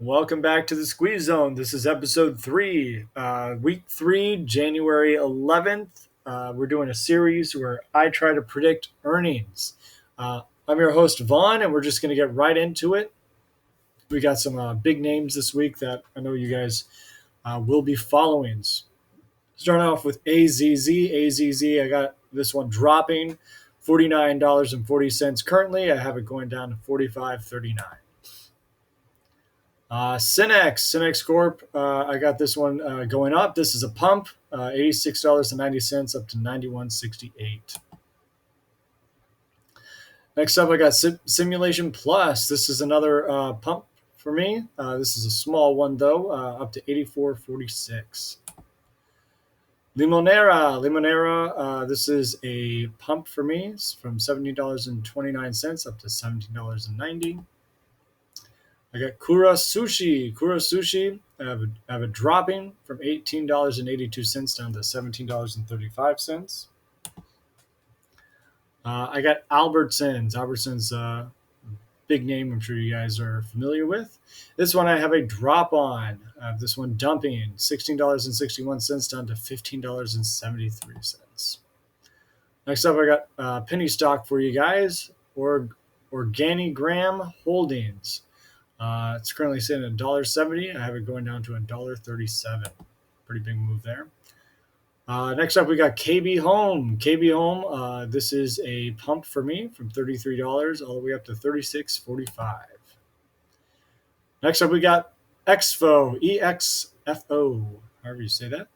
Welcome back to the Squeeze Zone. This is episode 3, week 3, January 11th. We're doing a series where I try to predict earnings. I'm your host, Vaughn, and we're just going to get right into it. We got some big names this week that I know you guys will be following. Starting off with AZZ. AZZ, I got this one dropping $49.40 currently. I have it going down to $45.39. Cinex Corp. I got this one going up. This is a pump, $86.90 up to $91.68. Next up, I got Simulation Plus. This is another pump for me. This is a small one though, up to $84.46. Limonera. This is a pump for me. It's from $70.29 up to $17.90. I got Kura Sushi. I have a dropping from $18.82 down to $17.35. I got Albertsons, big name I'm sure you guys are familiar with. This one I have a drop on. This one dumping $16.61 down to $15.73. Next up, I got penny stock for you guys, Organigram Holdings. It's currently sitting at $1.70. I have it going down to $1.37. Pretty big move there. Next up, we got KB Home. KB Home, this is a pump for me from $33 all the way up to $36.45. Next up, we got Exfo, EXFO, however you say that.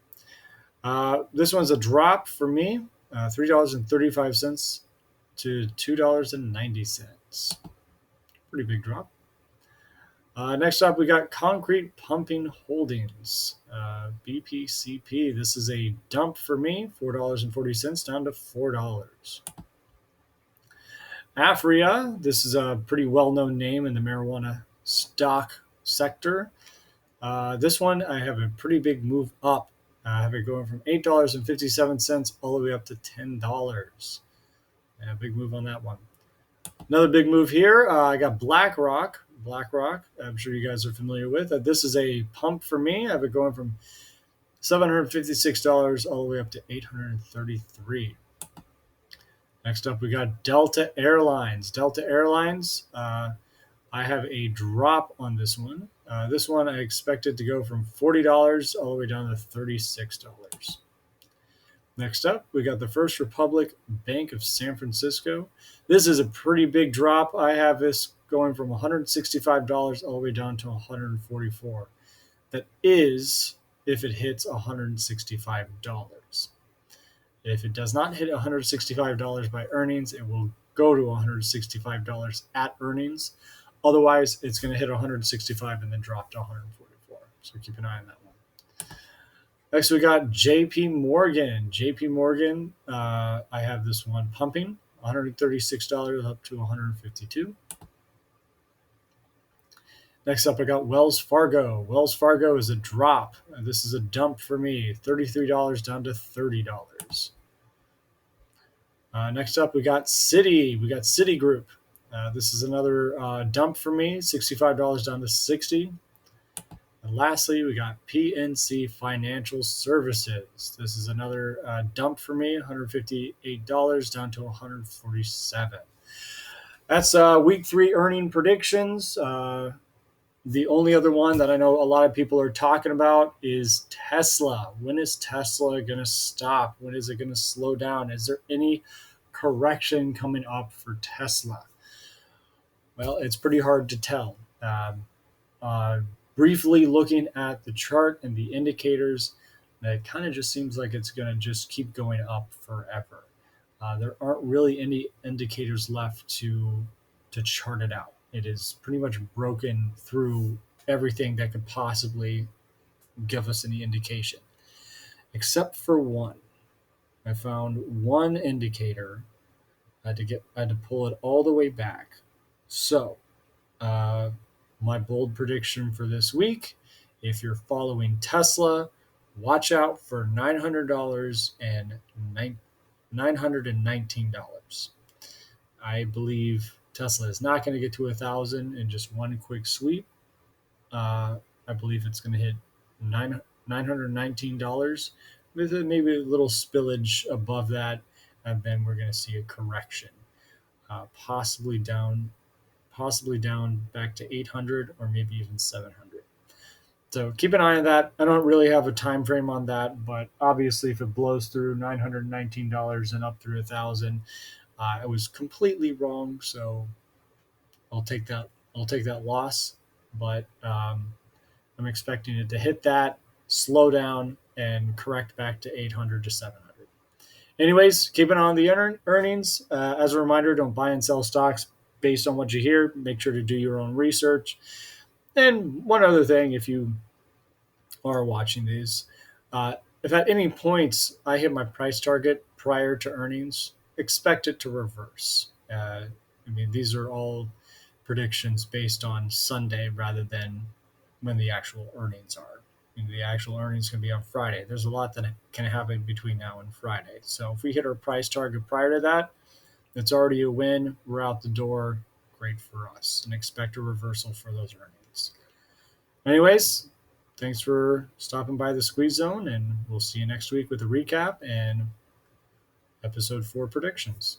This one's a drop for me, $3.35 to $2.90. Pretty big drop. Next up, we got Concrete Pumping Holdings, BPCP. This is a dump for me, $4.40 down to $4. Afria, this is a pretty well-known name in the marijuana stock sector. This one, I have a pretty big move up. I have it going from $8.57 all the way up to $10. Yeah, big move on that one. Another big move here, I got BlackRock, I'm sure you guys are familiar with. This is a pump for me. I have it going from $756 all the way up to $833. Next up, we got Delta Airlines. Delta Airlines, I have a drop on this one. This one I expected to go from $40 all the way down to $36. Next up, we got the First Republic Bank of San Francisco. This is a pretty big drop. I have this going from $165 all the way down to $144. That is if it hits $165. If it does not hit $165 by earnings, it will go to $165 at earnings. Otherwise, it's going to hit $165 and then drop to $144. So keep an eye on that one. Next, we got JP Morgan. JP Morgan, I have this one pumping $136 up to $152. Next up, I got Wells Fargo. Wells Fargo is a drop. This is a dump for me, $33 down to $30. Next up, we got Citi. We got Citigroup. This is another dump for me, $65 down to $60. And lastly, we got PNC Financial Services. This is another dump for me, $158 down to $147. That's week 3 earning predictions. The only other one that I know a lot of people are talking about is Tesla. When is Tesla going to stop? When is it going to slow down? Is there any correction coming up for Tesla? Well, it's pretty hard to tell. Briefly looking at the chart and the indicators, it kind of just seems like it's going to just keep going up forever. There aren't really any indicators left to chart it out. It is pretty much broken through everything that could possibly give us any indication, except for one. I found one indicator. I had to pull it all the way back. So, my bold prediction for this week: if you're following Tesla, watch out for $900 and $919. I believe Tesla is not going to get to 1,000 in just one quick sweep. I believe it's going to hit $919 with maybe a little spillage above that, and then we're going to see a correction, possibly down back to 800 or maybe even 700. So keep an eye on that. I don't really have a time frame on that, but obviously, if it blows through $919 and up through 1,000, I was completely wrong. So I'll take that. I'll take that loss, but I'm expecting it to hit that, slow down, and correct back to 800 to 700. Anyways, keep an eye on the earnings. As a reminder, don't buy and sell stocks based on what you hear. Make sure to do your own research. And one other thing, if you are watching these, if at any points I hit my price target prior to earnings, expect it to reverse. I mean, these are all predictions based on Sunday rather than when the actual earnings are. I mean, the actual earnings can be on Friday. There's a lot that can happen between now and Friday. So if we hit our price target prior to that, it's already a win. We're out the door. Great for us. And expect a reversal for those earnings. Anyways, thanks for stopping by the Squeeze Zone, and we'll see you next week with a recap and episode 4 predictions.